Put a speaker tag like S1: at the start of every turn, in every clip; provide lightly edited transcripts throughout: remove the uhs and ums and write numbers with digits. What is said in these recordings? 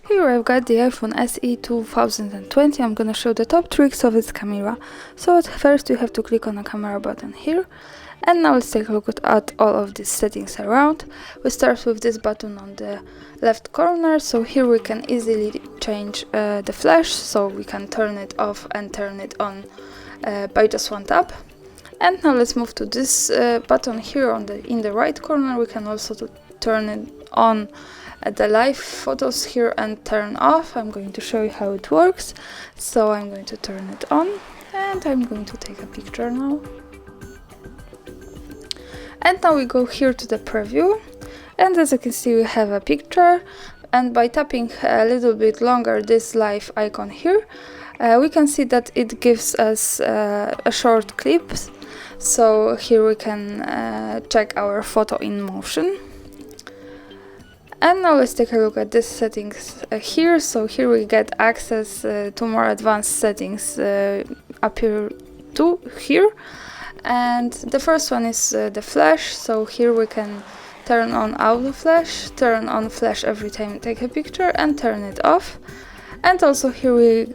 S1: Here I've got the iPhone SE 2020. I'm gonna show the top tricks of its camera. So at first you have to click on the camera button here, and now let's take a look at all of these settings around. We start with this button on the left corner, so here we can easily change the flash, so we can turn it off and turn it on by just one tap. And now let's move to this button here in the right corner. We can also turn it on the live photos here and turn off. I'm going to show you how it works. So I'm going to turn it on and I'm going to take a picture now. And now we go here to the preview, and as you can see we have a picture, and by tapping a little bit longer this live icon here, we can see that it gives us a short clip. So here we can check our photo in motion. And now let's take a look at these settings here. So here we get access to more advanced settings appear here. And the first one is the flash. So here we can turn on auto flash, turn on flash every time you take a picture, and turn it off. And also here we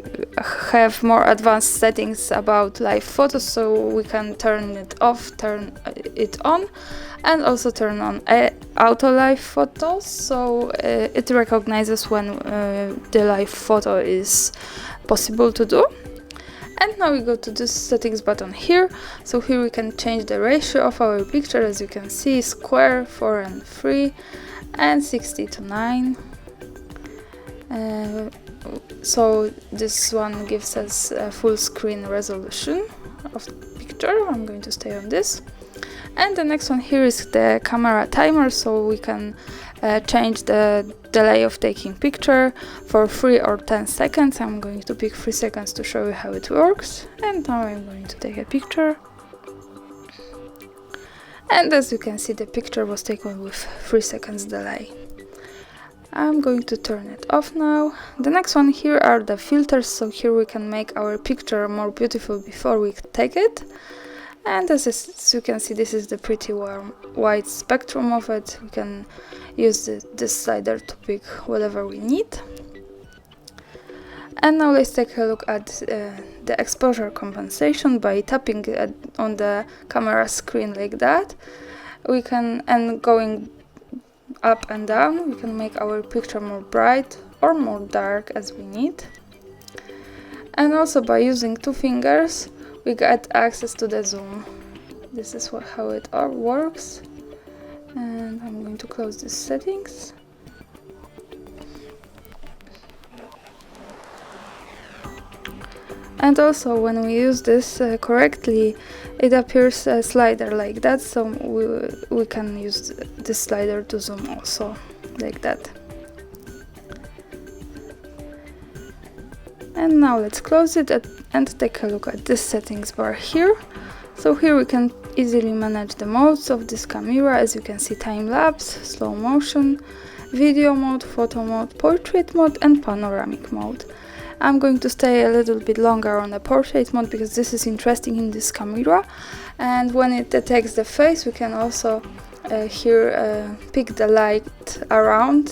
S1: have more advanced settings about live photos, so we can turn it off, turn it on, and also turn on auto live photos, so it recognizes when the live photo is possible to do. And now we go to this settings button here. So here we can change the ratio of our picture, as you can see, square, 4:3, and 60:9. So this one gives us a full screen resolution of the picture. I'm going to stay on this. And the next one here is the camera timer, so we can change the delay of taking picture for 3 or 10 seconds. I'm going to pick 3 seconds to show you how it works. And now I'm going to take a picture. And as you can see, the picture was taken with 3 seconds delay. I'm going to turn it off now. The next one here are the filters, so here we can make our picture more beautiful before we take it. And as you can see, this is the pretty wide spectrum of it. We can use this slider to pick whatever we need. And now let's take a look at the exposure compensation. By tapping on the camera screen like that, we can, and going up and down, we can make our picture more bright or more dark as we need. And also by using 2 fingers we get access to the zoom. This is how it all works. And I'm going to close these settings. And also when we use this correctly, it appears a slider like that, so we can use this slider to zoom also, like that. And now let's close it and take a look at this settings bar here. So here we can easily manage the modes of this camera. As you can see, time-lapse, slow motion, video mode, photo mode, portrait mode, and panoramic mode. I'm going to stay a little bit longer on the portrait mode because this is interesting in this camera. And when it detects the face, we can also here pick the light around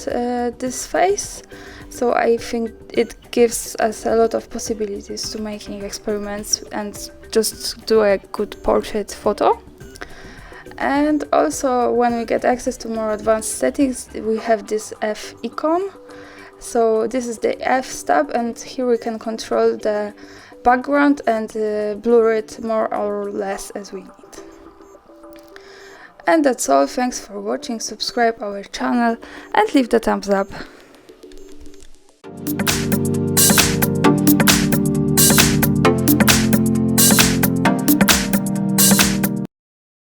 S1: this face. So I think it gives us a lot of possibilities to making experiments and just do a good portrait photo. And also when we get access to more advanced settings, we have this F icon. So this is the F tab, and here we can control the background and blur it more or less as we need. And that's all. Thanks for watching. Subscribe our channel and leave the thumbs up.